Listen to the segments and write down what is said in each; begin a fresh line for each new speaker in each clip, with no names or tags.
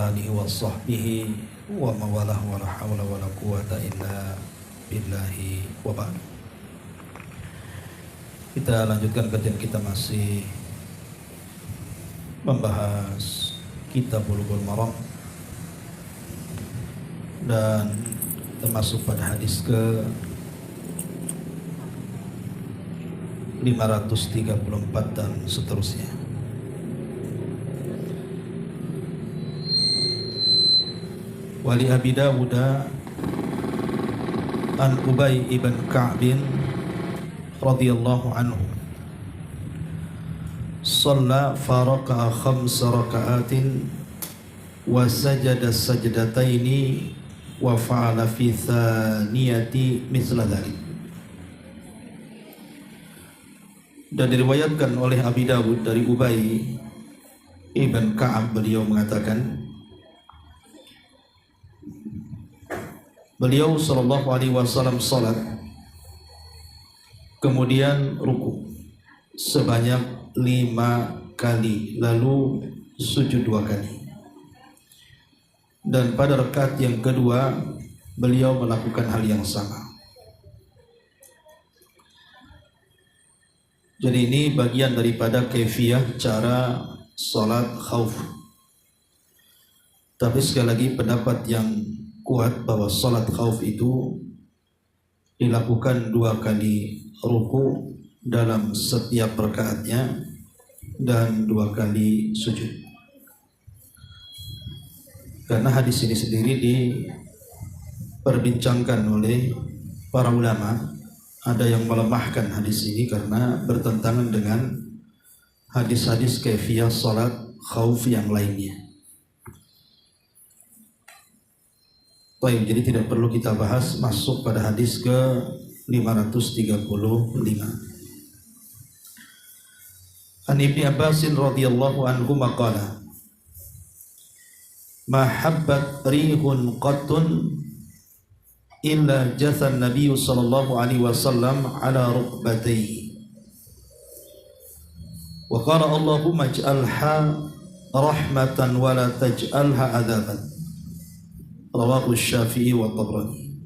alihi wa sahbihi wa mawalah wa la hawla wa la quwata illa billahi wa ba'd. Kita lanjutkan kajian kita, masih membahas kitab Bulughul Maram dan termasuk pada hadis ke 534 dan seterusnya. Wali Abi Dawud an Ubay ibn Ka'b radhiyallahu anhu shalla faraka 5 raka'atin wa sajada sajdataini wa fa'ala fi thaniyati mithla dhalik. Dan diriwayatkan oleh Abi Dawud dari Ubay ibn Ka'ab, beliau mengatakan beliau sallallahu alaihi wasallam salat, kemudian ruku sebanyak 5 kali, lalu sujud 2 kali. Dan pada rakaat yang kedua beliau melakukan hal yang sama. Jadi ini bagian daripada kaifiyah cara salat khauf. Tapi sekali lagi pendapat yang kuat bahwa salat khauf itu dilakukan 2 kali ruku dalam setiap rakaatnya dan 2 kali sujud. Karena hadis ini sendiri diperbincangkan oleh para ulama. Ada yang melemahkan hadis ini karena bertentangan dengan hadis-hadis kaifiyah salat khauf yang lainnya. Baik, jadi tidak perlu kita bahas, masuk pada hadis ke 535. An Ibni Abbas radhiyallahu anhu maqala ma habbat rihun qattun illa jathan Nabi sallallahu alaihi wasallam ala rukbatayhi wa qala Allahumma ij'alha rahmatan wa la taj'alha adzaban. Rawahu Syafi'i wa Tabrani.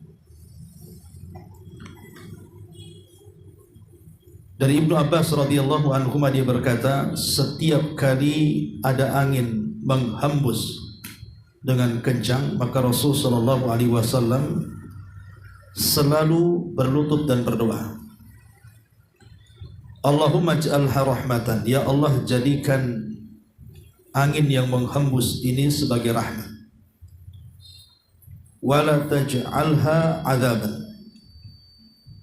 Dari Ibnu Abbas radhiyallahu anhu dia berkata, setiap kali ada angin menghembus dengan kencang, maka Rasul sallallahu alaihi wasallam selalu berlutut dan berdoa, Allahumma ij'alha rahmatan, ya Allah jadikan angin yang menghembus ini sebagai rahmat, wala taj'alha adzaban,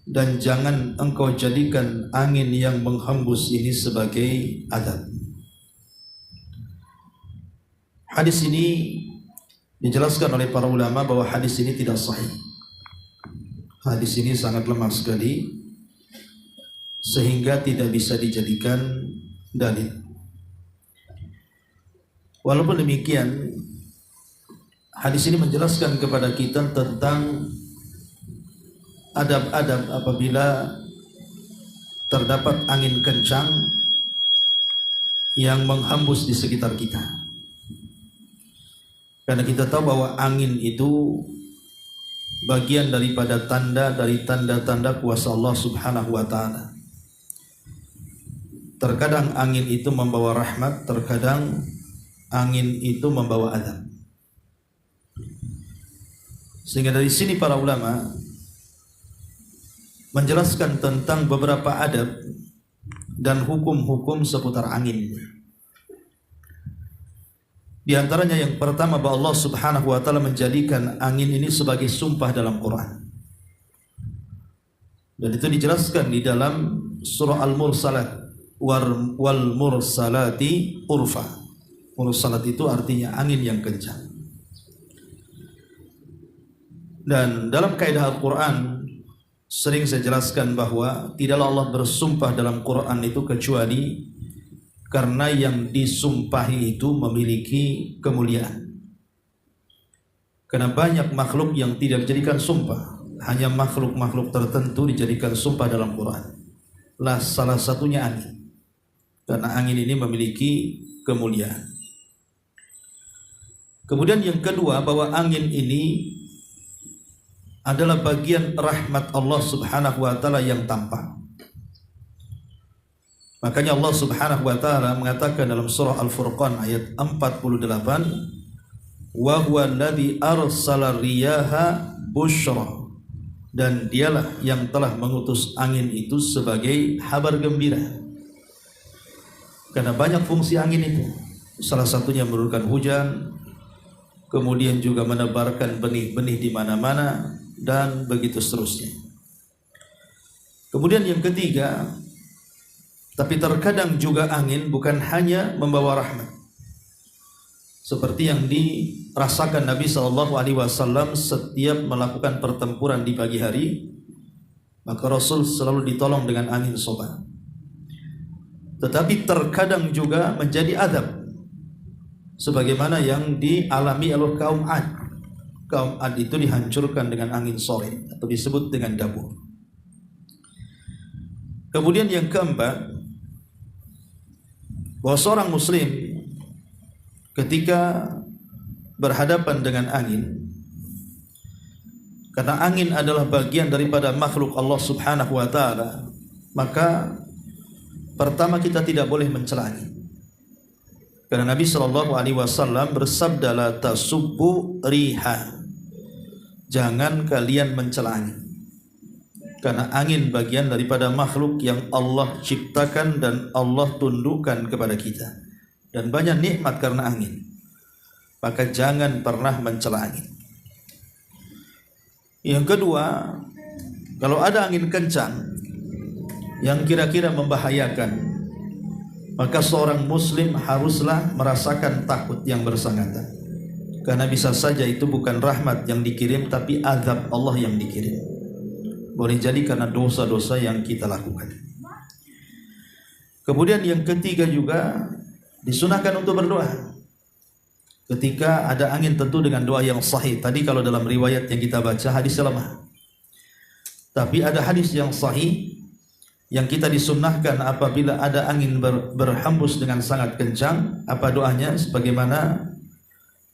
dan jangan engkau jadikan angin yang menghembus ini sebagai azab. Hadis ini dijelaskan oleh para ulama bahwa hadis ini tidak sahih. Hadis ini sangat lemah sekali sehingga tidak bisa dijadikan dalil. Walaupun demikian, hadis ini menjelaskan kepada kita tentang adab-adab apabila terdapat angin kencang yang menghembus di sekitar kita. Karena kita tahu bahwa angin itu bagian daripada dari tanda-tanda kuasa Allah Subhanahu wa taala. Terkadang angin itu membawa rahmat, terkadang angin itu membawa azab. Sehingga dari sini para ulama menjelaskan tentang beberapa adab dan hukum-hukum seputar angin. Di antaranya yang pertama, bahwa Allah Subhanahu wa taala menjadikan angin ini sebagai sumpah dalam Quran. Dan itu dijelaskan di dalam surah Al-Mursalat, wal mursalati urfa. Mursalat itu artinya angin yang kencang. Dan dalam kaidah Al-Quran sering saya jelaskan bahwa tidaklah Allah bersumpah dalam Quran itu kecuali karena yang disumpahi itu memiliki kemuliaan. Karena banyak makhluk yang tidak dijadikan sumpah, hanya makhluk-makhluk tertentu dijadikan sumpah dalam Quran. Salah satunya angin. Karena angin ini memiliki kemuliaan. Kemudian yang kedua, bahwa angin ini adalah bagian rahmat Allah Subhanahu wa taala yang tampak. Makanya Allah Subhanahu wa taala mengatakan dalam surah Al-Furqan ayat 48, wa huwa alladzi arsala riyaha busyra, dan dialah yang telah mengutus angin itu sebagai kabar gembira. Karena banyak fungsi angin itu. Salah satunya menurunkan hujan, kemudian juga menebarkan benih-benih di mana-mana, dan begitu seterusnya. Kemudian yang ketiga, tapi terkadang juga angin bukan hanya membawa rahmat, seperti yang dirasakan Nabi SAW setiap melakukan pertempuran di pagi hari, maka Rasul selalu ditolong dengan angin soba. Tetapi terkadang juga menjadi adab, sebagaimana yang dialami oleh kaum Ad. Kaum Ad itu dihancurkan dengan angin sore, atau disebut dengan dabur. Kemudian yang keempat, bahwa seorang muslim ketika berhadapan dengan angin, karena angin adalah bagian daripada makhluk Allah Subhanahu wa taala, maka pertama kita tidak boleh mencela angin. Karena Nabi SAW bersabda, la tasubbu riha, jangan kalian mencela angin. Karena angin bagian daripada makhluk yang Allah ciptakan dan Allah tundukkan kepada kita, dan banyak nikmat karena angin. Maka jangan pernah mencela angin. Yang kedua, kalau ada angin kencang yang kira-kira membahayakan, maka seorang muslim haruslah merasakan takut yang bersangkutan. Karena bisa saja itu bukan rahmat yang dikirim, tapi azab Allah yang dikirim. Boleh jadi karena dosa-dosa yang kita lakukan. Kemudian yang ketiga juga, disunahkan untuk berdoa ketika ada angin, tentu dengan doa yang sahih. Tadi kalau dalam riwayat yang kita baca hadisnya lemah, tapi ada hadis yang sahih yang kita disunnahkan apabila ada angin berhembus dengan sangat kencang, apa doanya? Sebagaimana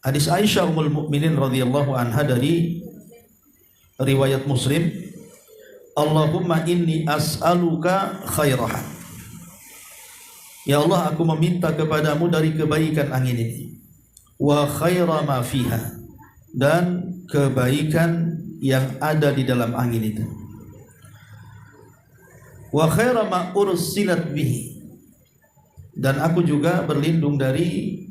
hadis Aisyah Ummul Mukminin radhiyallahu anha dari riwayat Muslim, Allahumma inni as'aluka khairaha, ya Allah, aku meminta kepadamu dari kebaikan angin ini, wa khaira ma fiha, dan kebaikan yang ada di dalam angin itu, wa khaira ma ursilat bihi, dan aku juga berlindung dari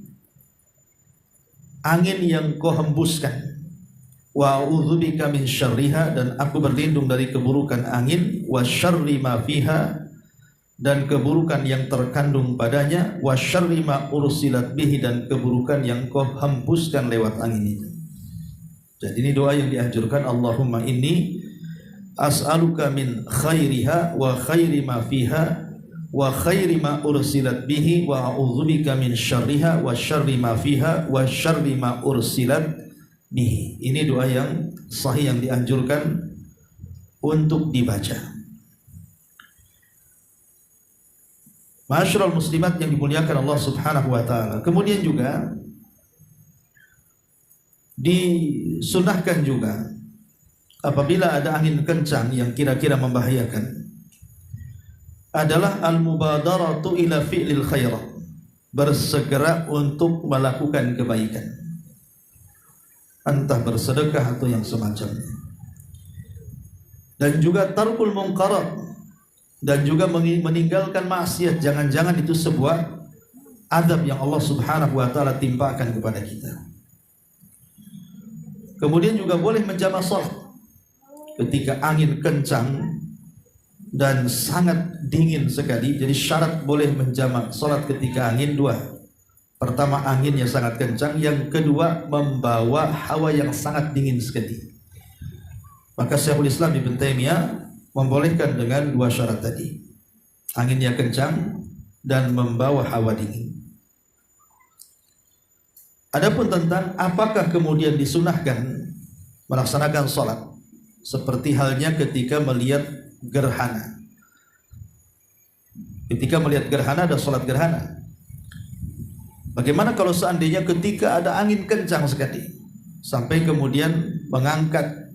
angin yang kau hembuskan, wa a'udzubika min syarriha, dan aku berlindung dari keburukan angin, wa syarri ma fiha, dan keburukan yang terkandung padanya, wa syarri ma ursilat bihi, dan keburukan yang kau hembuskan lewat angin itu. Jadi ini doa yang dianjurkan, Allahumma inni as'aluka min khairiha wa khairi ma fiha wa khairi ma ursilat bihi wa a'udzubika min syarriha wa syarri ma fiha wa syarri ma ursilat bihi. Ini doa yang sahih yang dianjurkan untuk dibaca. Ma'asyiral muslimat yang dimuliakan Allah Subhanahu wa taala. Kemudian juga disunahkan juga apabila ada angin kencang yang kira-kira membahayakan, adalah al-mubadaratu ila fi'lil khairat, bersegera untuk melakukan kebaikan, entah bersedekah atau yang semacamnya. Dan juga tarkul munkarat, dan juga meninggalkan maksiat. Jangan-jangan itu sebuah adab yang Allah Subhanahu wa taala timpakan kepada kita. Kemudian juga boleh menjamak salat ketika angin kencang dan sangat dingin sekali. Jadi syarat boleh menjamak salat ketika angin dua. Pertama, anginnya sangat kencang. Yang kedua, membawa hawa yang sangat dingin sekali. Maka Syekhul Islam Ibnu Taimiyah membolehkan dengan dua syarat tadi, anginnya kencang dan membawa hawa dingin. Adapun tentang apakah kemudian disunahkan melaksanakan salat, seperti halnya ketika melihat gerhana. Ketika melihat gerhana ada salat gerhana. Bagaimana kalau seandainya ketika ada angin kencang sekali sampai kemudian mengangkat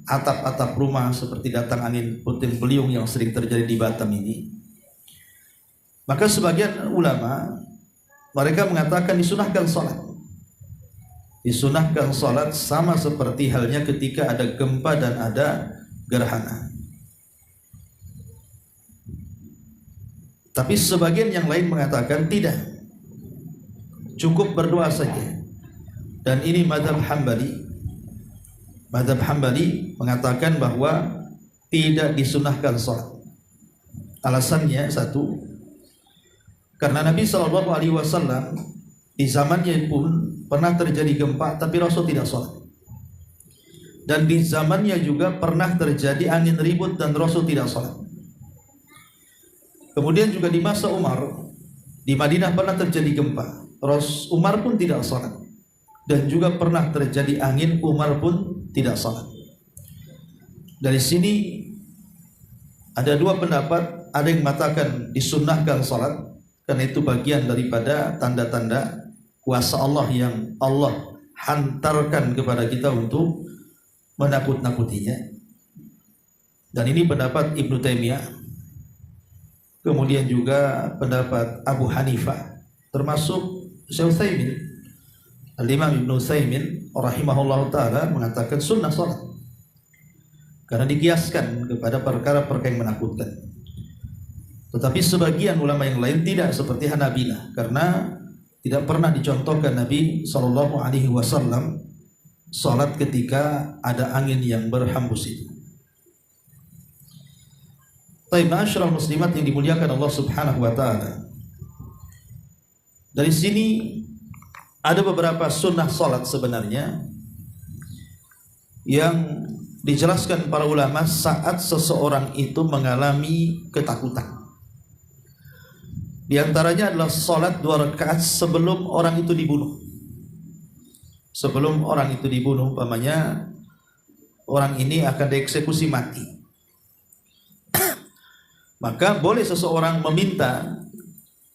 atap-atap rumah seperti datang angin puting beliung yang sering terjadi di Batam ini? Maka sebagian ulama mereka mengatakan disunahkan sholat. Disunahkan sholat sama seperti halnya ketika ada gempa dan ada gerhana. Tapi sebagian yang lain mengatakan tidak, cukup berdoa saja. Dan ini mazhab Hambali. Mazhab Hambali mengatakan bahwa tidak disunahkan sholat. Alasannya satu, karena Nabi SAW di zamannya pun pernah terjadi gempa, tapi Rasul tidak sholat. Dan di zamannya juga pernah terjadi angin ribut dan Rasul tidak sholat. Kemudian juga di masa Umar, di Madinah pernah terjadi gempa, Umar pun tidak sholat. Dan juga pernah terjadi angin, Umar pun tidak sholat. Dari sini ada dua pendapat, ada yang mengatakan disunnahkan sholat, karena itu bagian daripada tanda-tanda kuasa Allah yang Allah hantarkan kepada kita untuk menakut-nakutinya. Dan ini pendapat Ibnu Taimiyah, kemudian juga pendapat Abu Hanifah, termasuk Syekh Utsaimin. Al-Imam Ibnu Utsaimin rahimahullah ta'ala mengatakan sunnah sholat, karena dikiaskan kepada perkara-perkara yang menakutkan. Tetapi sebagian ulama yang lain tidak, seperti Hanabilah, karena tidak pernah dicontohkan Nabi SAW sholat ketika ada angin yang berhembus itu. Taib ma'asyiral muslimat yang dimuliakan Allah Subhanahu wa ta'ala, dari sini ada beberapa sunnah sholat sebenarnya yang dijelaskan para ulama saat seseorang itu mengalami ketakutan. Di antaranya adalah sholat 2 rakaat sebelum orang itu dibunuh. Sebelum orang itu dibunuh, umpamanya orang ini akan dieksekusi mati, maka boleh seseorang meminta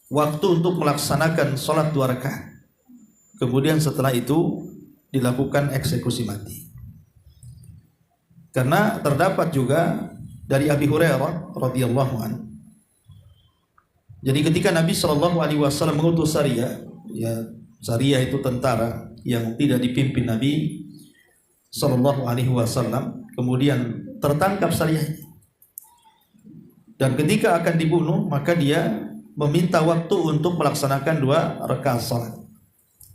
waktu untuk melaksanakan sholat 2 rakaat. Kemudian setelah itu dilakukan eksekusi mati. Karena terdapat juga dari Abi Hurairah radhiyallahu anhu. Jadi ketika Nabi SAW mengutus Sariyah, ya Sariyah itu tentara yang tidak dipimpin Nabi SAW, kemudian tertangkap Sariyah. Dan ketika akan dibunuh, maka dia meminta waktu untuk melaksanakan 2 rakaat salat.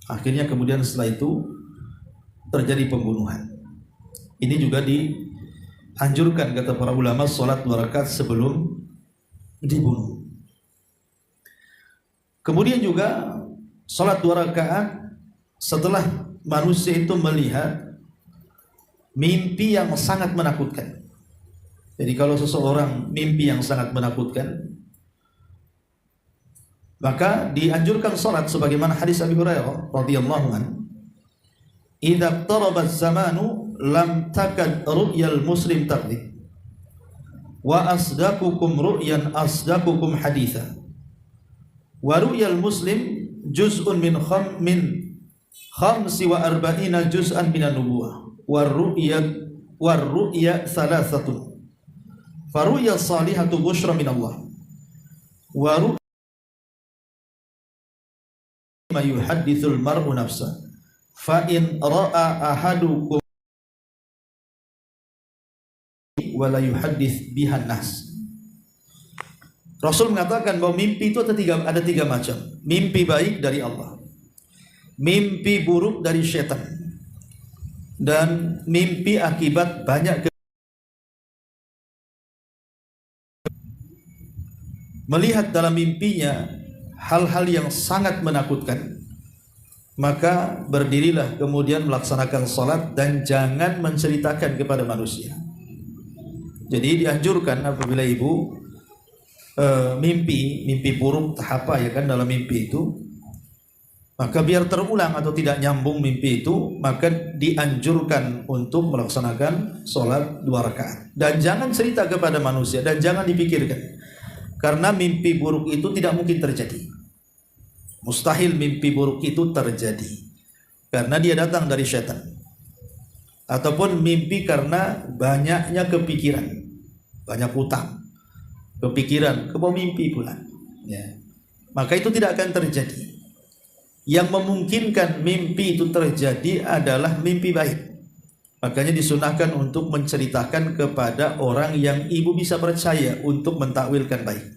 Akhirnya kemudian setelah itu terjadi pembunuhan. Ini juga dianjurkan kata para ulama salat 2 rakaat sebelum dibunuh. Kemudian juga salat 2 rakaat setelah manusia itu melihat mimpi yang sangat menakutkan. Jadi kalau seseorang mimpi yang sangat menakutkan, maka dianjurkan salat sebagaimana hadis Abi Hurairah radhiyallahu anhu, "Idza qaraba az-zamanu lam takad ru'yal muslim taqdib wa asdaqukum ru'yan asdaqukum haditha wa ru'yal muslim juz'un min khamsi wa arba'ina juz'an minan nubuwah war ru'ya thalathatun faru'ya salihatu bushra min Allah wa ru'ya ma yuhaddithul mar'u nafsa fa in ra'a ahadukum wa la yuhaddits bihan nas." Rasul mengatakan bahwa mimpi itu ada tiga macam. Mimpi baik dari Allah, mimpi buruk dari syaitan, dan mimpi akibat banyak melihat dalam mimpinya hal-hal yang sangat menakutkan, maka berdirilah kemudian melaksanakan salat dan jangan menceritakan kepada manusia. Jadi dianjurkan apabila ibu mimpi buruk apa ya kan dalam mimpi itu, maka biar terulang atau tidak nyambung mimpi itu, maka dianjurkan untuk melaksanakan sholat 2 rakaat dan jangan cerita kepada manusia dan jangan dipikirkan, karena mimpi buruk itu tidak mungkin terjadi. Mustahil mimpi buruk itu terjadi karena dia datang dari syaitan, ataupun mimpi karena banyaknya kepikiran, banyak utang, kepikiran, kebawa mimpi pula, ya. Maka itu tidak akan terjadi. Yang memungkinkan mimpi itu terjadi adalah mimpi baik. Makanya disunahkan untuk menceritakan kepada orang yang ibu bisa percaya untuk mentakwilkan baik.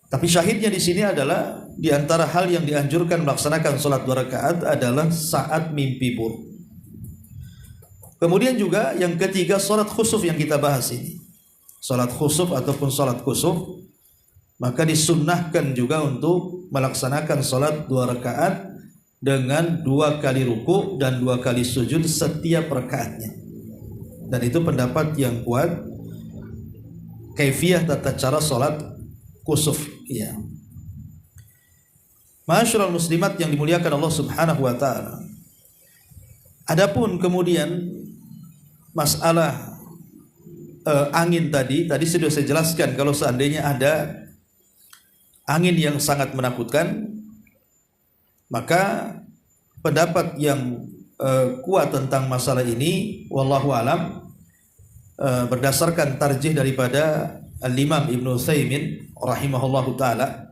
Tapi syahidnya di sini adalah di antara hal yang dianjurkan melaksanakan salat 2 rakaat adalah saat mimpi buruk. Kemudian juga yang ketiga, salat khusuf yang kita bahas ini. Salat khusuf ataupun salat kusuf, maka disunnahkan juga untuk melaksanakan salat 2 rakaat dengan 2 kali ruku dan 2 kali sujud setiap rakaatnya. Dan itu pendapat yang kuat. Kaifiyah tata cara salat kusuf, ya. Ma'asyiral muslimat yang dimuliakan Allah Subhanahu wa taala. Adapun kemudian masalah angin tadi sudah saya jelaskan, kalau seandainya ada angin yang sangat menakutkan, maka pendapat yang kuat tentang masalah ini wallahu alam berdasarkan tarjih daripada Al-Imam Ibnu Utsaimin rahimahullahu taala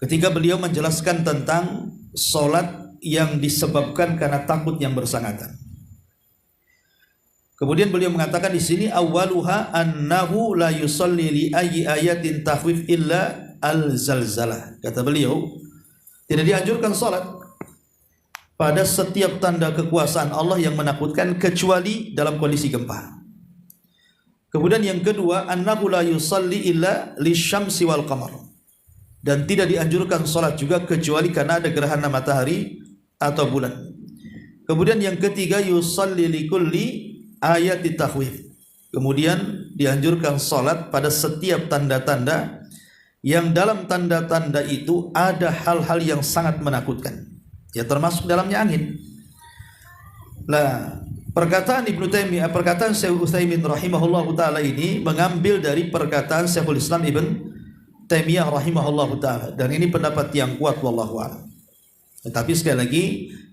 ketika beliau menjelaskan tentang salat yang disebabkan karena takut yang bersangkutan. Kemudian beliau mengatakan di sini awwaluha annahu la yusalli li ayyi ayatin takhwif illa al-zalzalah. Kata beliau, tidak dianjurkan salat pada setiap tanda kekuasaan Allah yang menakutkan kecuali dalam kondisi gempa. Kemudian yang kedua, annahu la yusalli illa lisyamsi wal qamar. Dan tidak dianjurkan salat juga kecuali karena ada gerhana matahari atau bulan. Kemudian yang ketiga, yusalli likulli ayati takhwif. Kemudian dianjurkan salat pada setiap tanda-tanda yang dalam tanda-tanda itu ada hal-hal yang sangat menakutkan. Ya, termasuk dalamnya angin. Lah, perkataan Ibnu Taimiyah, perkataan Syekh Utsaimin rahimahullahu taala ini mengambil dari perkataan Syekhul Islam Ibn Taimiyah rahimahullahu taala, dan ini pendapat yang kuat wallahu a'lam. Tetapi sekali lagi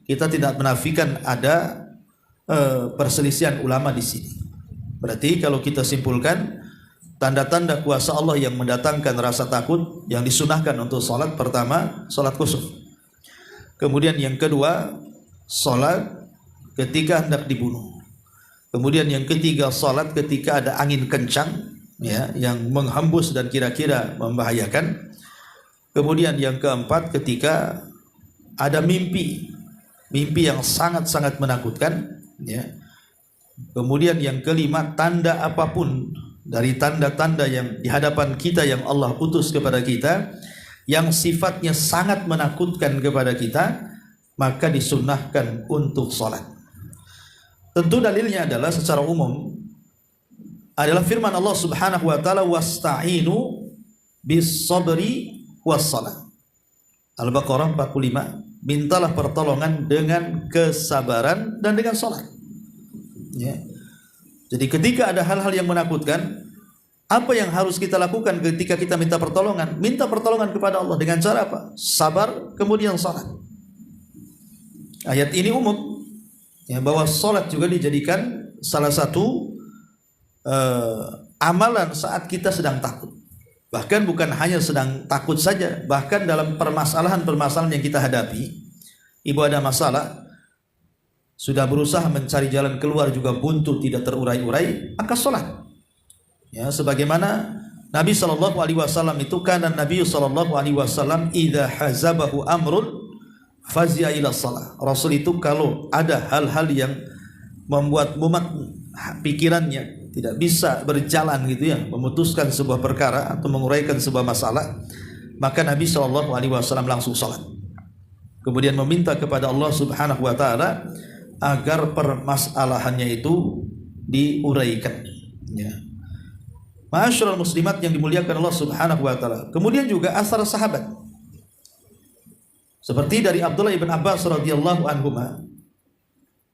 kita tidak menafikan ada perselisihan ulama di sini. Berarti kalau kita simpulkan tanda-tanda kuasa Allah yang mendatangkan rasa takut yang disunahkan untuk salat, pertama salat kusuf. Kemudian yang kedua salat ketika hendak dibunuh. Kemudian yang ketiga salat ketika ada angin kencang, ya, yang menghembus dan kira-kira membahayakan. Kemudian yang keempat ketika ada mimpi yang sangat-sangat menakutkan, ya. Kemudian yang kelima, tanda apapun dari tanda-tanda yang di hadapan kita yang Allah utus kepada kita yang sifatnya sangat menakutkan kepada kita, maka disunnahkan untuk salat. Tentu dalilnya adalah secara umum adalah firman Allah Subhanahu wa taala, wasta'inu bis sabri was salat. Al-Baqarah 45, mintalah pertolongan dengan kesabaran dan dengan salat. Ya. Jadi ketika ada hal-hal yang menakutkan, apa yang harus kita lakukan ketika kita minta pertolongan? Minta pertolongan kepada Allah dengan cara apa? Sabar, kemudian salat. Ayat ini umum, ya, bahwa salat juga dijadikan salah satu amalan saat kita sedang takut. Bahkan bukan hanya sedang takut saja, bahkan dalam permasalahan-permasalahan yang kita hadapi, ibu ada masalah, sudah berusaha mencari jalan keluar juga buntu, tidak terurai-urai, maka salat. Ya, sebagaimana Nabi SAW itu kan, Nabi SAW idza hazabahu amrun fazia ila salat. Rasul itu kalau ada hal-hal yang membuat mumet pikirannya, tidak bisa berjalan gitu ya, memutuskan sebuah perkara atau menguraikan sebuah masalah, maka Nabi SAW langsung salat. Kemudian meminta kepada Allah Subhanahu wa taala agar permasalahannya itu diuraikan, ya. Ma'asyiral muslimat yang dimuliakan Allah Subhanahu wa taala. Kemudian juga asar sahabat. Seperti dari Abdullah ibn Abbas radhiyallahu anhuma.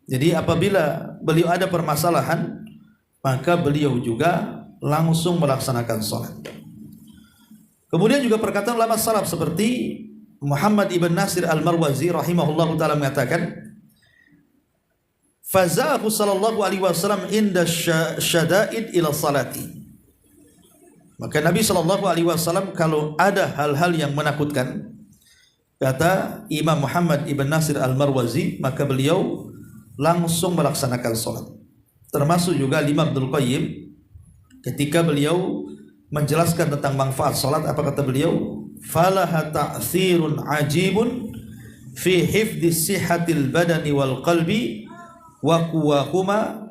Jadi apabila beliau ada permasalahan, maka beliau juga langsung melaksanakan salat. Kemudian juga perkataan ulama salaf seperti Muhammad ibn Nasir al-Marwazi rahimahullahu taala mengatakan, "Fazahu sallallahu alaihi wasallam inda syada'id ila salati." Maka Nabi sallallahu alaihi wasallam kalau ada hal-hal yang menakutkan, kata Imam Muhammad ibn Nasir al-Marwazi, maka beliau langsung melaksanakan salat. Termasuk juga Imam Ibnul Qayyim ketika beliau menjelaskan tentang manfaat salat, apa kata beliau? Falaha ta'thirun ajibun fi hifdzi sihhatil badani wal qalbi wa quwwahuma,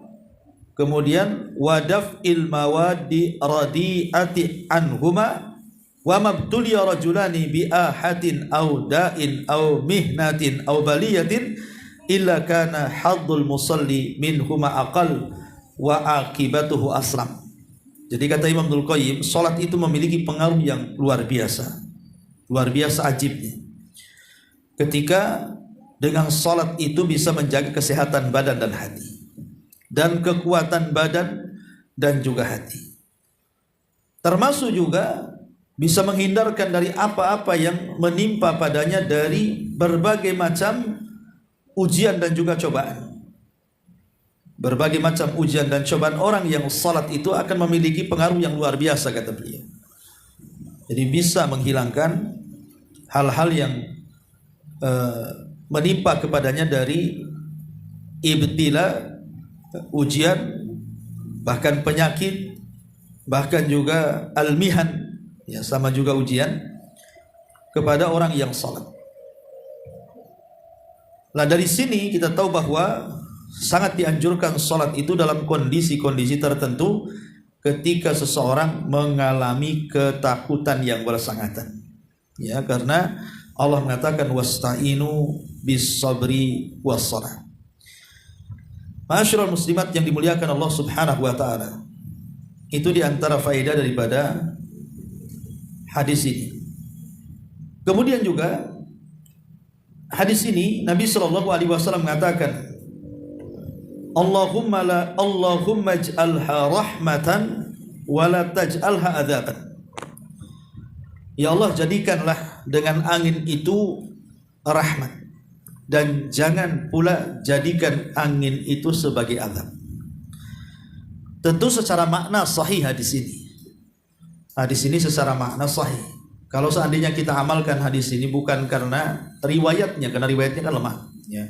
kemudian wadaf'il mawadi radi'ati anhuma wa mabtuliya rajulani bi ahatin aw da'in aw mihnatin aw baliyatin illa kana haddul musalli minhuma aqal wa akibatuhu aslam. Jadi kata Imam Ibnul Qayyim, salat itu memiliki pengaruh yang luar biasa ajibnya. Ketika dengan salat itu bisa menjaga kesehatan badan dan hati, dan kekuatan badan dan juga hati. Termasuk juga bisa menghindarkan dari apa-apa yang menimpa padanya dari berbagai macam ujian dan juga cobaan. Berbagai macam ujian dan cobaan, orang yang salat itu akan memiliki pengaruh yang luar biasa, kata beliau. Jadi bisa menghilangkan hal-hal yang menimpa kepadanya dari ibtila, ujian, bahkan penyakit, bahkan juga al-mihan, ya sama juga ujian kepada orang yang salat. Nah, dari sini kita tahu bahwa sangat dianjurkan salat itu dalam kondisi-kondisi tertentu ketika seseorang mengalami ketakutan yang bersangatan. Ya, karena Allah mengatakan wasta'inu bis sabri was salat. Ma'asyiral muslimat yang dimuliakan Allah Subhanahu wa taala. Itu di antara faedah daripada hadis ini. Kemudian juga hadis ini Nabi sallallahu alaihi wasallam mengatakan, Allahumma ij'alha rahmatan wa la taj'alha adzaban. Ya Allah, jadikanlah dengan angin itu rahmat, dan jangan pula jadikan angin itu sebagai azab. Tentu secara makna sahih hadis ini. Hadis ini secara makna sahih. Kalau seandainya kita amalkan hadis ini bukan karena riwayatnya, karena riwayatnya kan lemah, ya,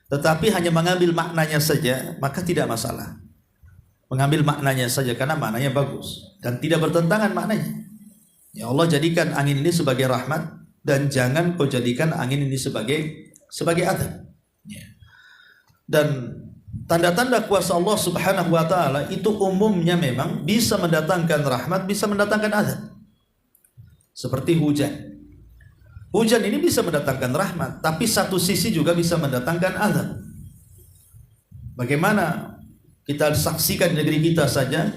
tetapi hanya mengambil maknanya saja, maka tidak masalah. Mengambil maknanya saja karena maknanya bagus dan tidak bertentangan maknanya. Ya Allah, jadikan angin ini sebagai rahmat dan jangan kau jadikan angin ini sebagai azab. Ya. Dan tanda-tanda kuasa Allah Subhanahu wa taala itu umumnya memang bisa mendatangkan rahmat, bisa mendatangkan azab. Seperti hujan. Hujan ini bisa mendatangkan rahmat, tapi satu sisi juga bisa mendatangkan azab. Bagaimana kita saksikan di negeri kita saja,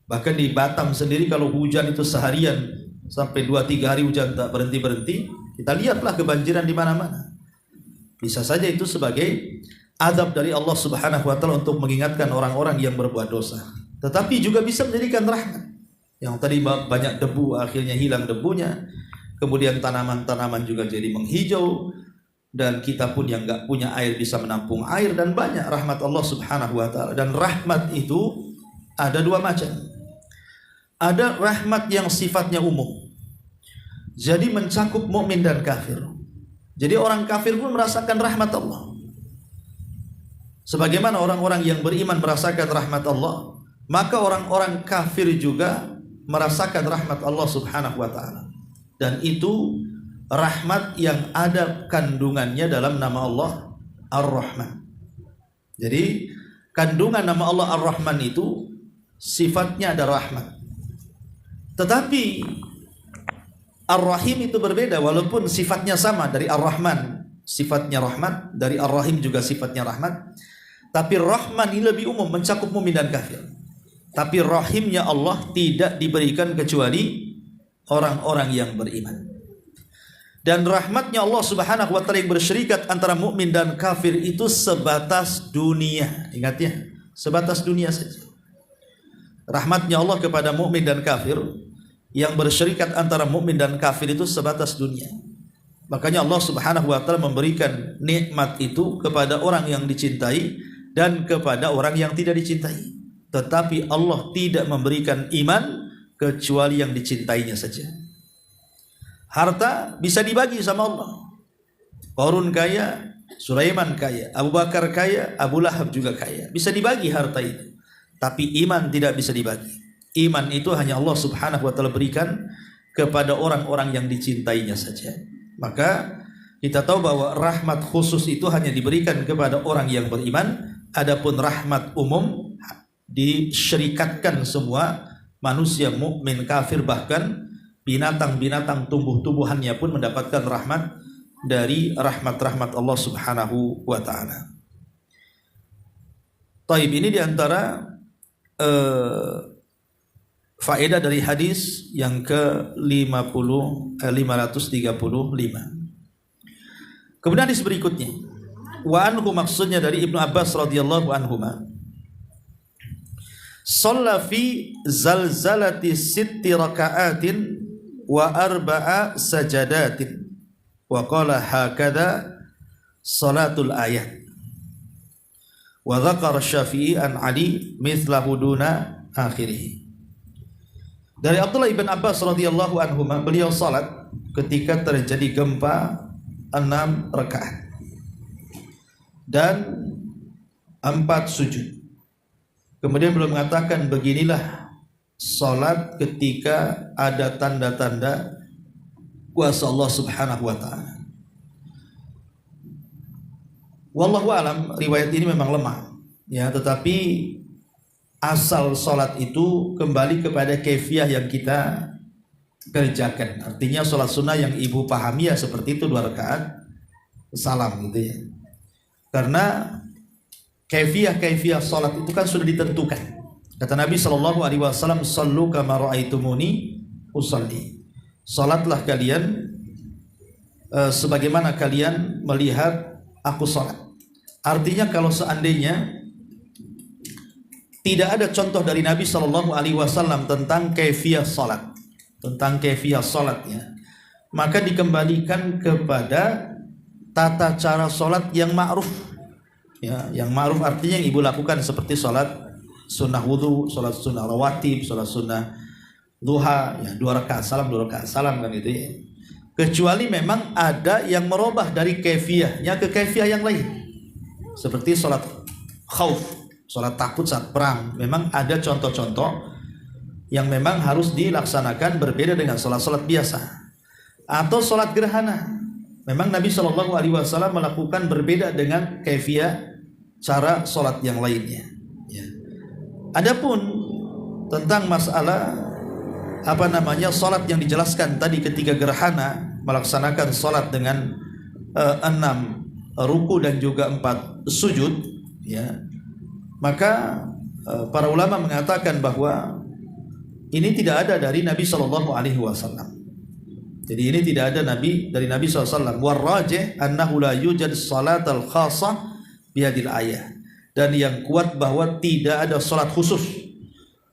bahkan di Batam sendiri kalau hujan itu seharian sampai 2-3 hari hujan tak berhenti-berhenti, kita lihatlah kebanjiran di mana-mana. Bisa saja itu sebagai azab dari Allah Subhanahu wa taala untuk mengingatkan orang-orang yang berbuat dosa. Tetapi juga bisa menjadikan rahmat. Yang tadi banyak debu akhirnya hilang debunya. Kemudian tanaman-tanaman juga jadi menghijau, dan kita pun yang enggak punya air bisa menampung air, dan banyak rahmat Allah Subhanahu wa taala. Dan rahmat itu ada dua macam. Ada rahmat yang sifatnya umum. Jadi mencakup mukmin dan kafir. Jadi orang kafir pun merasakan rahmat Allah. Sebagaimana orang-orang yang beriman merasakan rahmat Allah, maka orang-orang kafir juga merasakan rahmat Allah Subhanahu wa taala. Dan itu rahmat yang ada kandungannya dalam nama Allah Ar-Rahman. Jadi kandungan nama Allah Ar-Rahman itu sifatnya ada rahmat. Tetapi Ar-Rahim itu berbeda, walaupun sifatnya sama. Dari Ar-Rahman sifatnya rahmat, dari Ar-Rahim juga sifatnya rahmat. Tapi Rahman ini lebih umum, mencakup mukmin dan kafir. Tapi Rahimnya Allah tidak diberikan kecuali orang-orang yang beriman. Dan rahmatnya Allah Subhanahu wa taala yang bersyirikat antara mukmin dan kafir itu sebatas dunia. Ingat ya, sebatas dunia saja. Rahmatnya Allah kepada mukmin dan kafir yang bersyarikat antara mukmin dan kafir itu sebatas dunia. Makanya Allah Subhanahu wa taala memberikan nikmat itu kepada orang yang dicintai dan kepada orang yang tidak dicintai. Tetapi Allah tidak memberikan iman kecuali yang dicintainya saja. Harta bisa dibagi sama Allah. Qarun kaya, Sulaiman kaya, Abu Bakar kaya, Abu Lahab juga kaya. Bisa dibagi harta itu. Tapi iman tidak bisa dibagi. Iman itu hanya Allah Subhanahu wa taala berikan kepada orang-orang yang dicintainya saja. Maka kita tahu bahwa rahmat khusus itu hanya diberikan kepada orang yang beriman. Adapun rahmat umum disyirikatkan semua manusia, mukmin, kafir, bahkan binatang-binatang, tumbuh-tumbuhannya pun mendapatkan rahmat dari rahmat-rahmat Allah Subhanahu wa taala. Taib, ini diantara faedah dari hadis yang ke-535. Kemudian hadis berikutnya, wa anhu, maksudnya dari Ibnu Abbas radhiyallahu anhuma, shalla fi zalzalati sitti raka'atin wa arba'a sajadatin wa qala hakadha salatul ayat. Wa dzakara Syafi'i an Ali mithlahu duna akhirih. Dari Abdullah ibn Abbas radhiyallahu anhu, beliau salat ketika terjadi gempa 6 rakaat dan 4 sujud. Kemudian beliau mengatakan, beginilah salat ketika ada tanda-tanda kuasa Allah Subhanahu wa taala. Wallahu alam, riwayat ini memang lemah, ya, tetapi asal salat itu kembali kepada kaifiah yang kita kerjakan. Artinya salat sunnah yang ibu pahami ya seperti itu, 2 rakaat salam gitu ya. Karena kaifiah salat itu kan sudah ditentukan. Kata Nabi SAW, sallu kama ra'aitumuni usalli. Salatlah kalian sebagaimana kalian melihat aku salat. Artinya kalau seandainya tidak ada contoh dari Nabi SAW tentang kaifiah salat, maka dikembalikan kepada tata cara salat yang ma'ruf, ya, yang ma'ruf artinya yang ibu lakukan seperti salat sunnah wudu, salat sunnah rawatib, salat sunnah duha, ya, 2 rakaat salam kan itu ya. Kecuali memang ada yang merubah dari kaifiahnya ke kaifiah yang lain, seperti salat khauf, salat takut saat perang. Memang ada contoh-contoh yang memang harus dilaksanakan berbeda dengan salat-salat biasa. Atau salat gerhana, memang Nabi SAW melakukan berbeda dengan kaifiah cara salat yang lainnya, ya. Adapun tentang masalah salat yang dijelaskan tadi ketika gerhana, melaksanakan salat dengan 6 ruku dan juga 4 sujud, ya, maka para ulama mengatakan bahwa ini tidak ada dari Nabi SAW. Jadi ini tidak ada dari Nabi SAW. Warrajih annahu la yujad salatal khasah bihadil ayah. Dan yang kuat bahwa tidak ada salat khusus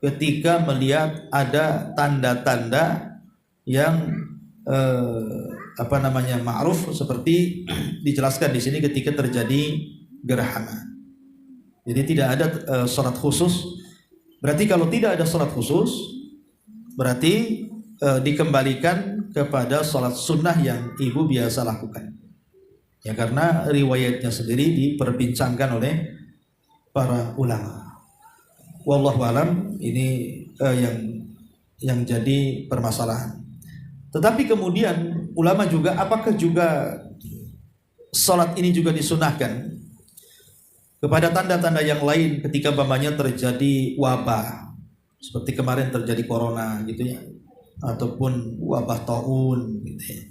ketika melihat ada tanda-tanda yang ma'ruf seperti dijelaskan di sini ketika terjadi gerhana. Jadi tidak ada salat khusus. Berarti kalau tidak ada salat khusus, berarti dikembalikan kepada salat sunnah yang ibu biasa lakukan. Ya, karena riwayatnya sendiri diperbincangkan oleh para ulama. Wallahu alam, ini yang jadi permasalahan. Tetapi kemudian ulama juga, apakah juga salat ini juga disunahkan kepada tanda-tanda yang lain ketika umpamanya terjadi wabah, seperti kemarin terjadi corona gitu ya, ataupun wabah taun gitu ya.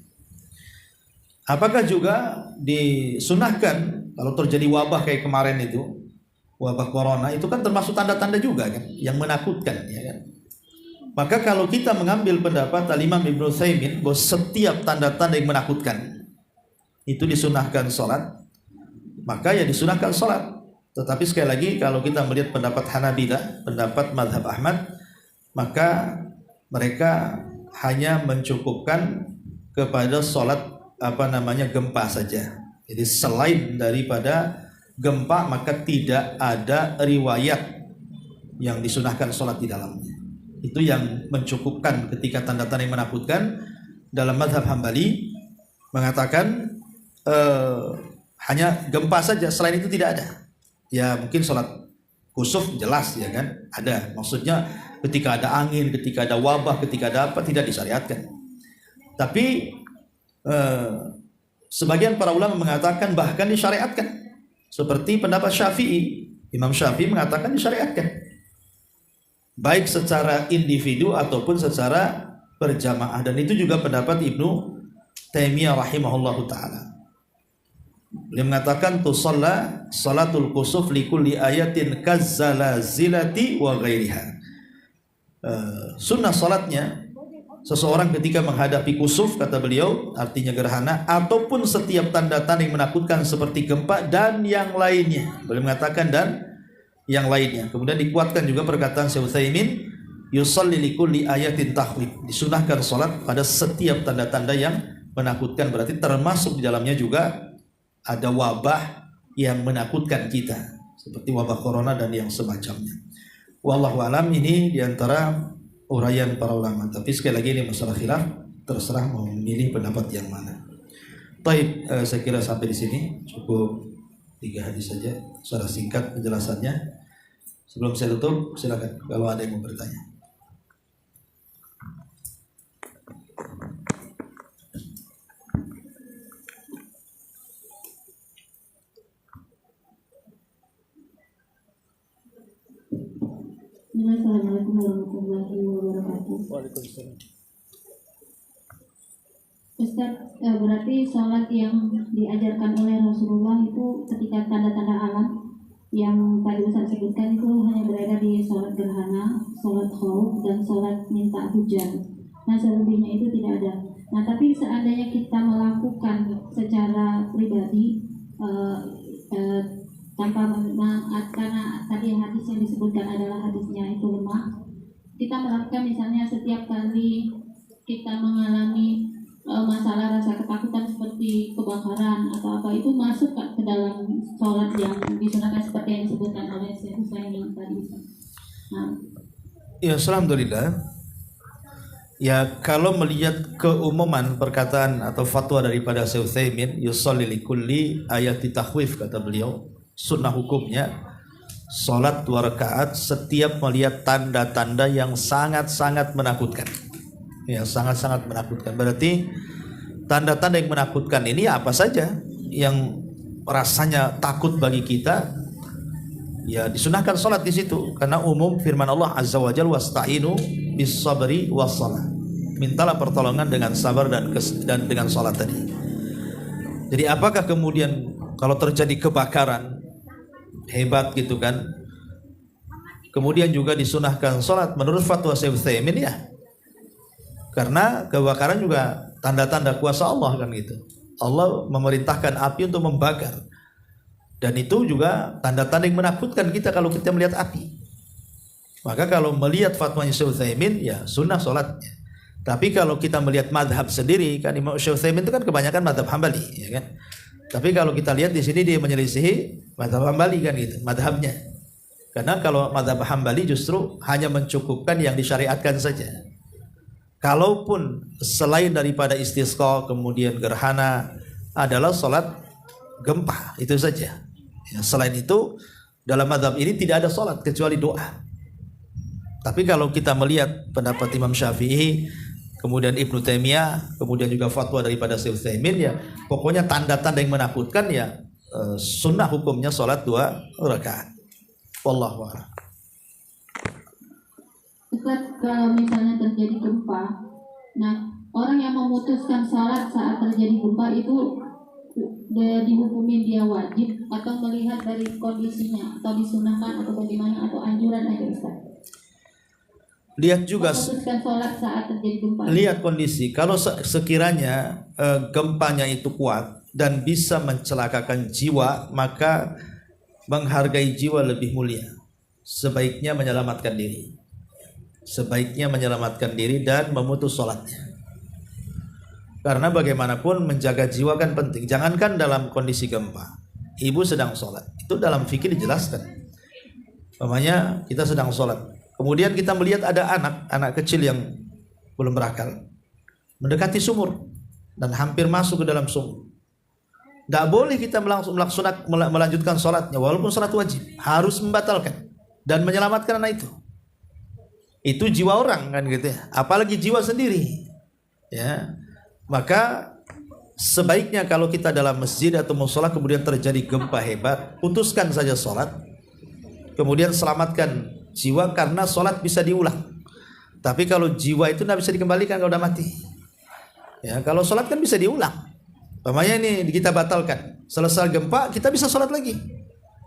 Apakah juga disunahkan kalau terjadi wabah kayak kemarin itu, wabah corona itu kan termasuk tanda-tanda juga kan yang menakutkan, ya kan? Maka kalau kita mengambil pendapat Al-Imam Ibnu Utsaimin bahwa setiap tanda-tanda yang menakutkan itu disunahkan salat, maka ya disunahkan salat. Tetapi sekali lagi kalau kita melihat pendapat Hanabilah, pendapat Mazhab Ahmad, maka mereka hanya mencukupkan kepada sholat gempa saja. Jadi selain daripada gempa maka tidak ada riwayat yang disunahkan sholat di dalamnya. Itu yang mencukupkan ketika tanda-tanda yang menakutkan. Dalam mazhab Hambali mengatakan hanya gempa saja, selain itu tidak ada. Ya mungkin sholat kusuf jelas ya kan, ada. Maksudnya ketika ada angin, ketika ada wabah, ketika ada apa tidak disyariatkan. Tapi sebagian para ulama mengatakan bahkan disyariatkan. Seperti pendapat Syafi'i, Imam Syafi'i mengatakan disyariatkan, baik secara individu ataupun secara berjamaah. Dan itu juga pendapat Ibnu Taimiyah rahimahullahu ta'ala. Beliau mengatakan tusalla salatul kusuf likulli ayatin kazzalazilati wa ghairiha. Sunnah salatnya seseorang ketika menghadapi kusuf, kata beliau, artinya gerhana, ataupun setiap tanda-tanda yang menakutkan seperti gempa dan yang lainnya. Beliau mengatakan dan yang lainnya. Kemudian dikuatkan juga perkataan Syekh Utsaimin, yusalli likulli ayatin tahwid. Disunahkan salat pada setiap tanda-tanda yang menakutkan, berarti termasuk di dalamnya juga ada wabah yang menakutkan kita seperti wabah corona dan yang semacamnya. Wallahu alam, ini diantara uraian para ulama. Tapi sekali lagi ini masalah khilaf, terserah mau memilih pendapat yang mana. Baik, saya kira sampai di sini cukup 3 hadis saja secara singkat penjelasannya. Sebelum saya tutup, silakan kalau ada yang mau bertanya.
Assalamualaikum warahmatullahi wabarakatuh.
Waalaikumsalam.
Ustaz, berarti sholat yang diajarkan oleh Rasulullah itu ketika tanda-tanda alam yang tadi Ustaz sebutkan itu hanya berada di sholat gerhana, sholat khauf, dan sholat minta hujan. Nah, selebihnya itu tidak ada. Nah, tapi seandainya kita melakukan secara pribadi tanpa karena tadi hadis yang disebutkan adalah hadisnya itu lemah, kita melakukan misalnya setiap kali kita mengalami masalah rasa ketakutan seperti kebakaran atau apa, itu masuk ke dalam sholat yang disunahkan seperti yang disebutkan oleh Syekh Utsaimin tadi. Nah,
ya, alhamdulillah. Ya, kalau melihat keumuman perkataan atau fatwa daripada Syekh Utsaimin, yusalli likulli ayati tahwif, kata beliau, sunnah hukumnya salat 2 rakaat setiap melihat tanda-tanda yang sangat-sangat menakutkan. Ya, sangat-sangat menakutkan. Berarti tanda-tanda yang menakutkan ini apa saja yang rasanya takut bagi kita, ya disunahkan salat di situ, karena umum firman Allah Azza wa Jalla, wasta'inu bis sabri was shalah. Mintalah pertolongan dengan sabar dan dengan salat tadi. Jadi apakah kemudian kalau terjadi kebakaran hebat gitu kan, kemudian juga disunahkan sholat menurut fatwa Syekh Utsaimin? Ya, karena kebakaran juga tanda-tanda kuasa Allah kan gitu. Allah memerintahkan api untuk membakar, dan itu juga tanda-tanda yang menakutkan kita kalau kita melihat api. Maka kalau melihat fatwanya Syekh Utsaimin, ya sunnah sholatnya. Tapi kalau kita melihat madhab sendiri, kan Imam Syekh Utsaimin itu kan kebanyakan madhab Hambali, ya kan. Tapi kalau kita lihat di sini dia menyelisihi madhab Hambali kan gitu, madhabnya. Karena kalau madhab Hambali justru hanya mencukupkan yang disyariatkan saja. Kalaupun selain daripada istisqa kemudian gerhana adalah sholat gempa, itu saja. Ya, selain itu dalam madhab ini tidak ada sholat kecuali doa. Tapi kalau kita melihat pendapat Imam Syafi'i, kemudian Ibnu Taimiyah, kemudian juga fatwa daripada Syekh Utsaimin, ya pokoknya tanda-tanda yang menakutkan, ya sunnah hukumnya sholat 2 rakaat. Wallahu a'lam.
Ustaz, kalau misalnya terjadi gempa, nah orang yang memutuskan sholat saat terjadi gempa itu dihukumin dia wajib atau melihat dari kondisinya, atau disunahkan atau bagaimana, atau anjuran aja Ustaz?
Lihat juga,
sholat saat terjadi gempa.
Lihat kondisi. Kalau sekiranya gempanya itu kuat dan bisa mencelakakan jiwa, maka menghargai jiwa lebih mulia. Sebaiknya menyelamatkan diri. sebaiknya menyelamatkan diri dan memutus sholatnya. Karena bagaimanapun menjaga jiwa kan penting. Jangankan dalam kondisi gempa, ibu sedang sholat, itu dalam fikih dijelaskan. Umpamanya kita sedang sholat, kemudian kita melihat ada anak kecil yang belum berakal mendekati sumur dan hampir masuk ke dalam sumur. Tidak boleh kita melanjutkan sholatnya, walaupun sholat wajib, harus membatalkan dan menyelamatkan anak itu. Itu jiwa orang kan gitu ya, apalagi jiwa sendiri ya. Maka sebaiknya kalau kita dalam masjid atau musola kemudian terjadi gempa hebat, putuskan saja sholat, kemudian selamatkan jiwa, karena sholat bisa diulang. Tapi kalau jiwa itu tidak bisa dikembalikan kalau udah mati ya. Kalau sholat kan bisa diulang. Umpamanya ini kita batalkan, selesai gempa kita bisa sholat lagi,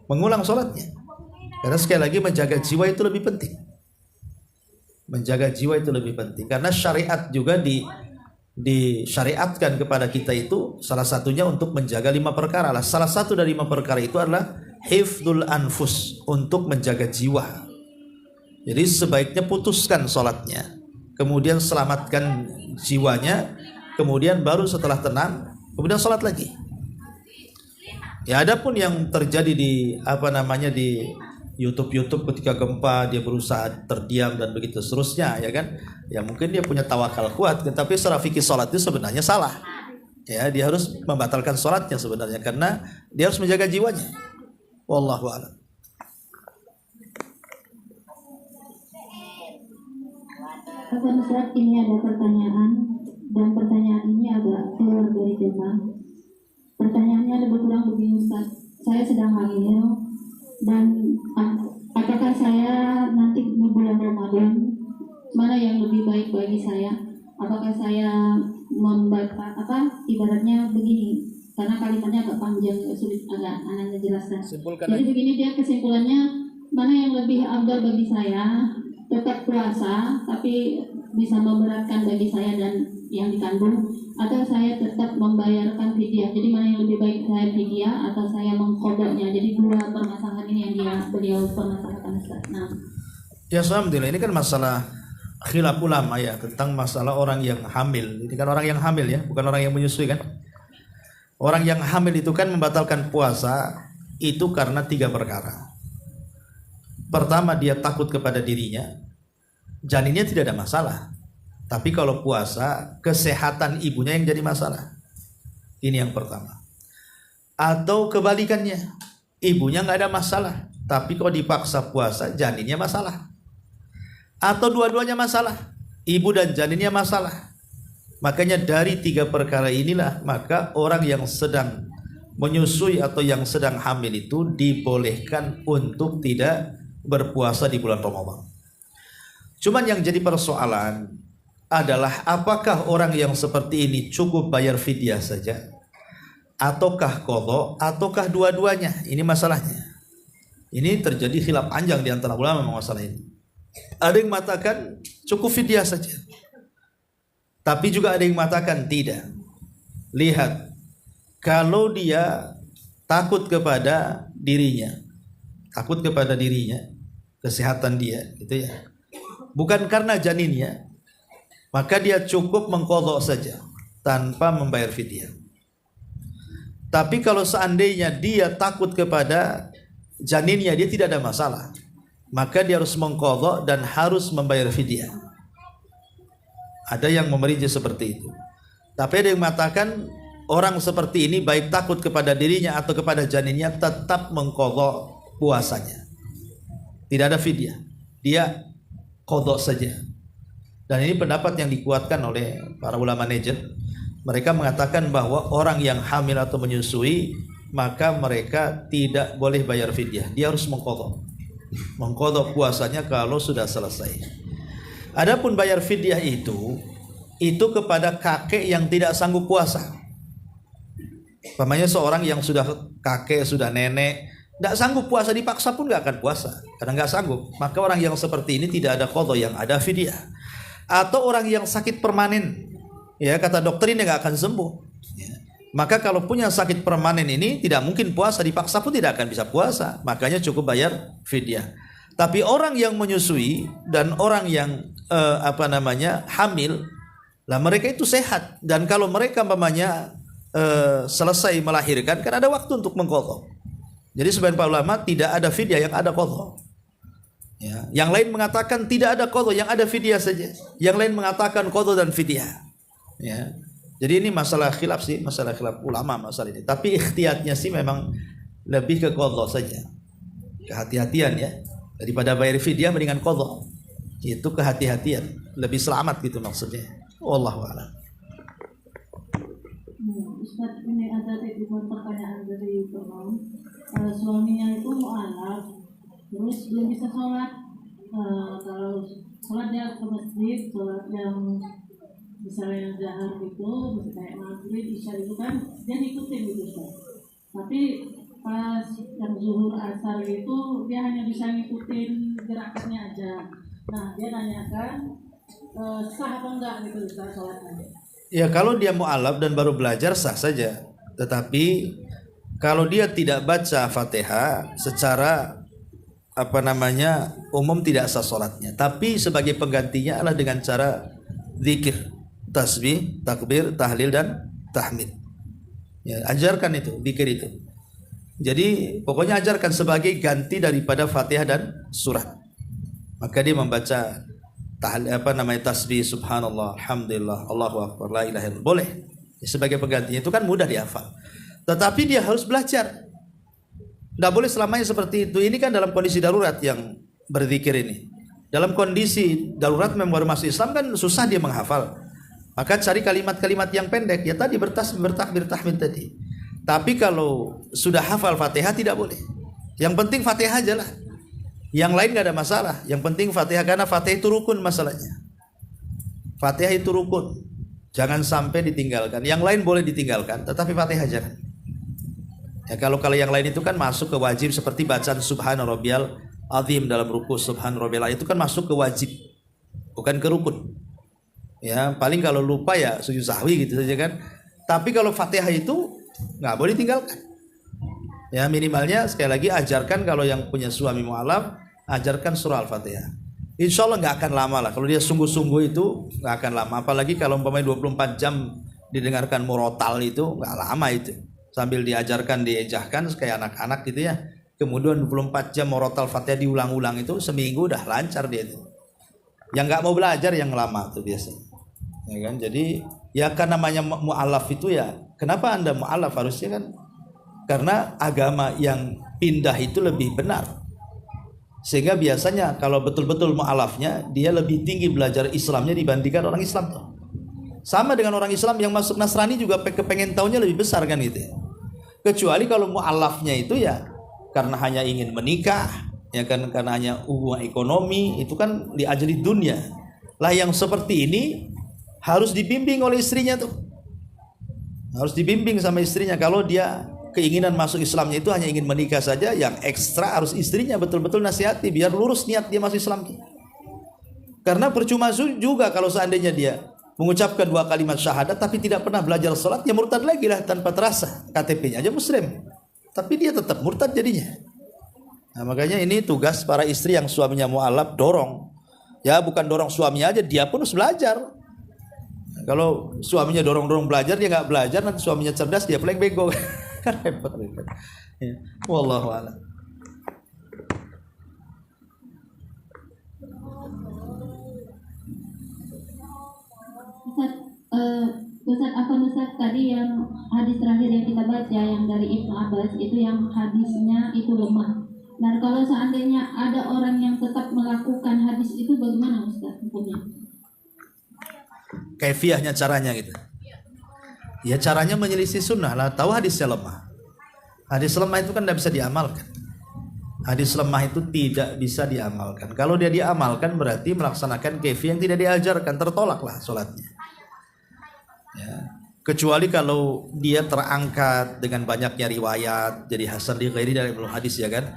mengulang sholatnya. Karena sekali lagi menjaga jiwa itu lebih penting. Menjaga jiwa itu lebih penting, karena syariat juga disyariatkan kepada kita itu salah satunya untuk menjaga 5 perkara lah. Salah satu dari 5 perkara itu adalah hifdzul anfus, untuk menjaga jiwa. Jadi sebaiknya putuskan sholatnya, kemudian selamatkan jiwanya, kemudian baru setelah tenang kemudian sholat lagi. Ya, adapun yang terjadi di di YouTube ketika gempa, dia berusaha terdiam dan begitu seterusnya ya kan. Ya mungkin dia punya tawakal kuat, tapi secara fikih sholat itu sebenarnya salah. Ya, dia harus membatalkan sholatnya sebenarnya karena dia harus menjaga jiwanya. Wallahu a'lam.
Ustaz, ini ada pertanyaan, dan pertanyaan ini agak keluar dari tema. Pertanyaannya lebih kurang begini, Ustaz. Saya sedang hamil, dan apakah saya nanti di bulan Ramadan, mana yang lebih baik bagi saya? Apakah saya membaca ibaratnya begini, karena kalimatnya agak panjang, sulit agak anaknya jelaskan. Jadi begini dia kesimpulannya, mana yang lebih afdal bagi saya, tetap puasa tapi bisa memberatkan bagi saya dan yang dikandung, atau saya tetap membayarkan fidyah. Jadi mana yang lebih baik, saya fidyah atau saya mengkodoknya? Jadi 2 permasalahan ini yang beliau permasalahkan. Nah,
ya alhamdulillah, ini kan masalah khilaf ulama ya tentang masalah orang yang hamil. Ini kan orang yang hamil ya, bukan orang yang menyusui kan. Orang yang hamil itu kan membatalkan puasa itu karena 3 perkara. Pertama, dia takut kepada dirinya, janinnya tidak ada masalah. Tapi kalau puasa, kesehatan ibunya yang jadi masalah. Ini yang pertama. Atau kebalikannya, ibunya nggak ada masalah, tapi kalau dipaksa puasa, janinnya masalah. Atau dua-duanya masalah, ibu dan janinnya masalah. Makanya dari 3 perkara inilah, maka orang yang sedang menyusui atau yang sedang hamil itu dibolehkan untuk tidak berpuasa di bulan Ramadan. Cuman yang jadi persoalan adalah apakah orang yang seperti ini cukup bayar fidyah saja, ataukah qadha, ataukah dua-duanya? Ini masalahnya. Ini terjadi khilaf panjang di antara ulama masalah ini. Ada yang mengatakan cukup fidyah saja, tapi juga ada yang mengatakan tidak. Lihat, kalau dia takut kepada dirinya, kesehatan dia, gitu ya, bukan karena janinnya, maka dia cukup mengqadha saja tanpa membayar fidyah. Tapi kalau seandainya dia takut kepada janinnya, dia tidak ada masalah, maka dia harus mengqadha dan harus membayar fidyah. Ada yang memerinci seperti itu. Tapi ada yang mengatakan orang seperti ini baik takut kepada dirinya atau kepada janinnya tetap mengqadha puasanya. Tidak ada fidyah, dia qadha saja. Dan ini pendapat yang dikuatkan oleh para ulama Najd. Mereka mengatakan bahwa orang yang hamil atau menyusui, maka mereka tidak boleh bayar fidyah. Dia harus mengqadha puasanya kalau sudah selesai. Adapun bayar fidyah itu kepada kakek yang tidak sanggup puasa. Umpamanya seorang yang sudah kakek, sudah nenek, tidak sanggup puasa, dipaksa pun nggak akan puasa karena nggak sanggup. Maka orang yang seperti ini tidak ada qadha, yang ada fidyah. Atau orang yang sakit permanen, ya kata dokter ini nggak akan sembuh, ya. Maka kalau punya sakit permanen ini tidak mungkin puasa, dipaksa pun tidak akan bisa puasa, makanya cukup bayar fidyah. Tapi orang yang menyusui dan orang yang hamil, lah mereka itu sehat, dan kalau mereka selesai melahirkan kan ada waktu untuk mengqadha. Jadi sebagian para ulama tidak ada fidyah, yang ada qadha. Ya, yang lain mengatakan tidak ada qadha, yang ada fidyah saja. Yang lain mengatakan qadha dan fidyah. Ya. Jadi ini masalah khilaf ulama masalah ini. Tapi ikhtiyatnya sih memang lebih ke qadha saja. Kehati-hatian ya. Daripada bayar fidyah mendingan qadha. Itu kehati-hatian, lebih selamat gitu maksudnya. Wallahu a'lam.
Ustaz, ini ada titipan pertanyaan dari teman. Suaminya itu mu'alaf, terus belum bisa sholat. Kalau sholat dia ke masjid, sholat yang misalnya dahar gitu, misalnya kayak maghrib, isya itu kan dia ngikutin gitu Ustaz. Tapi pas yang zuhur asar itu dia hanya bisa ngikutin gerakannya aja. Nah dia nanyakan sah apa enggak gitu Ustaz sholatnya.
Ya kalau dia mu'alaf dan baru belajar sah saja. Tetapi kalau dia tidak baca Fatihah secara umum tidak sah sholatnya. Tapi sebagai penggantinya adalah dengan cara zikir, tasbih, takbir, tahlil dan tahmid. Ya, ajarkan itu, zikir itu. Jadi pokoknya ajarkan sebagai ganti daripada Fatihah dan surat. Maka dia membaca tasbih, subhanallah, alhamdulillah, Allahu akbar, la ilaha illallah. Boleh. Sebagai penggantinya itu kan mudah dihafal. Tetapi dia harus belajar. Tidak boleh selamanya seperti itu. Ini kan dalam kondisi darurat yang berzikir ini. Dalam kondisi darurat memang baru masuk Islam kan susah dia menghafal. Maka cari kalimat-kalimat yang pendek. Ya tadi bertakbir, tahmid tadi. Tapi kalau sudah hafal Fatihah tidak boleh. Yang penting Fatihah aja lah. Yang lain gak ada masalah. Yang penting Fatihah, karena Fatihah itu rukun masalahnya. Fatihah itu rukun. Jangan sampai ditinggalkan. Yang lain boleh ditinggalkan, tetapi Fatihah jangan. Ya, kalau yang lain itu kan masuk ke wajib, seperti bacaan Subhana Rabbiyal Azim dalam ruku, Subhana Rabbiyal Azim itu kan masuk ke wajib, bukan ke rukun. Ya, paling kalau lupa ya sujud sahwi gitu saja kan. Tapi kalau Fatihah itu nggak boleh ditinggalkan. Ya minimalnya sekali lagi ajarkan, kalau yang punya suami mu'alaf ajarkan surah Al-Fatihah. Insya Allah nggak akan lama lah. Kalau dia sungguh-sungguh itu nggak akan lama. Apalagi kalau umpamanya 24 jam didengarkan murotal itu nggak lama itu. Sambil diajarkan, diejahkan kayak anak-anak gitu ya. Kemudian 24 jam murotal Fatihah diulang-ulang itu seminggu udah lancar dia itu. Yang nggak mau belajar yang lama tuh biasanya. Ya kan? Jadi ya kan namanya mu'alaf itu ya. Kenapa Anda mu'alaf? Harusnya kan karena agama yang pindah itu lebih benar. Sehingga biasanya kalau betul-betul mu'alafnya, dia lebih tinggi belajar Islamnya dibandingkan orang Islam tuh. Sama dengan orang Islam yang masuk Nasrani juga kepengen tahunya lebih besar kan gitu. Kecuali kalau mu'alafnya itu ya karena hanya ingin menikah, ya kan, karena hanya hubungan ekonomi, itu kan diajari dunia. Lah yang seperti ini harus dibimbing oleh istrinya tuh. Harus dibimbing sama istrinya. Kalau dia keinginan masuk Islamnya itu hanya ingin menikah saja, yang ekstra harus istrinya betul-betul nasihati biar lurus niat dia masuk Islam. Karena percuma juga kalau seandainya dia mengucapkan 2 kalimat syahadat tapi tidak pernah belajar salat, ya murtad lagi lah tanpa terasa. KTP-nya aja muslim, tapi dia tetap murtad jadinya. Nah, makanya ini tugas para istri yang suaminya mu'alaf, dorong. Ya bukan dorong suaminya aja, dia pun harus belajar. Kalau suaminya dorong-dorong belajar, dia nggak belajar, nanti suaminya cerdas, dia paling bego. Kan repot. Ya. Wallahu a'lam.
Ustaz, apa Ustaz tadi yang hadis terakhir yang kita baca yang dari Ibnu Abbas itu yang hadisnya itu lemah. Dan kalau seandainya ada orang yang tetap melakukan hadis itu, bagaimana Ustaz hukumnya?
Kaifiahnya, caranya gitu. Ya caranya menyelisih sunnah lah. Tahu hadisnya lemah. Hadis lemah itu kan tidak bisa diamalkan. Hadis lemah itu tidak bisa diamalkan. Kalau dia diamalkan berarti melaksanakan kaifiah yang tidak diajarkan, tertolaklah sholatnya. Ya. Kecuali kalau dia terangkat dengan banyaknya riwayat, jadi hasan li ghairi dari ilmu hadis ya kan.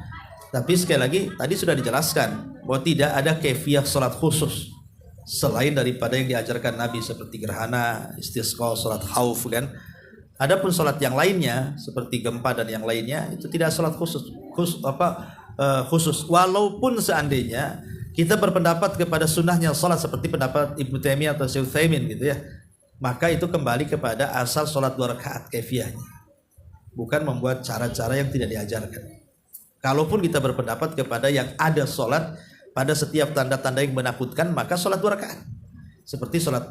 Tapi sekali lagi tadi sudah dijelaskan bahwa tidak ada kaifiah sholat khusus selain daripada yang diajarkan Nabi seperti gerhana, istisqa, sholat khauf kan. Adapun sholat yang lainnya seperti gempa dan yang lainnya itu tidak sholat khusus khusus. Walaupun seandainya kita berpendapat kepada sunnahnya sholat seperti pendapat Ibnu Taimiyah atau Syekh Utsaimin gitu ya, maka itu kembali kepada asal sholat 2 rakaat kaifiyahnya, bukan membuat cara-cara yang tidak diajarkan. Kalaupun kita berpendapat kepada yang ada sholat pada setiap tanda-tanda yang menakutkan, maka sholat 2 rakaat seperti sholat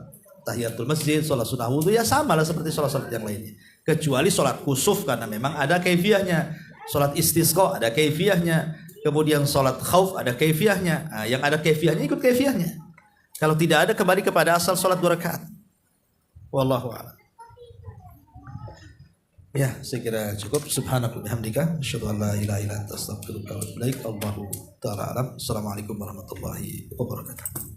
tahiyatul masjid, sholat sunnah wudhu, ya sama lah seperti sholat-sholat yang lainnya, kecuali sholat kusuf karena memang ada kaifiyahnya, sholat istisqa ada kaifiyahnya, kemudian sholat khauf ada kaifiyahnya. Nah, yang ada kaifiyahnya ikut kaifiyahnya, kalau tidak ada kembali kepada asal sholat 2 rakaat. Wallahu a'lam. Ya, saya kira cukup. Subhanakallahumma bihamdika asyhadu an la ilaha illa anta astaghfiruka wa atubu ilaik. Allahu ta'ala alam. Assalamualaikum warahmatullahi wabarakatuh.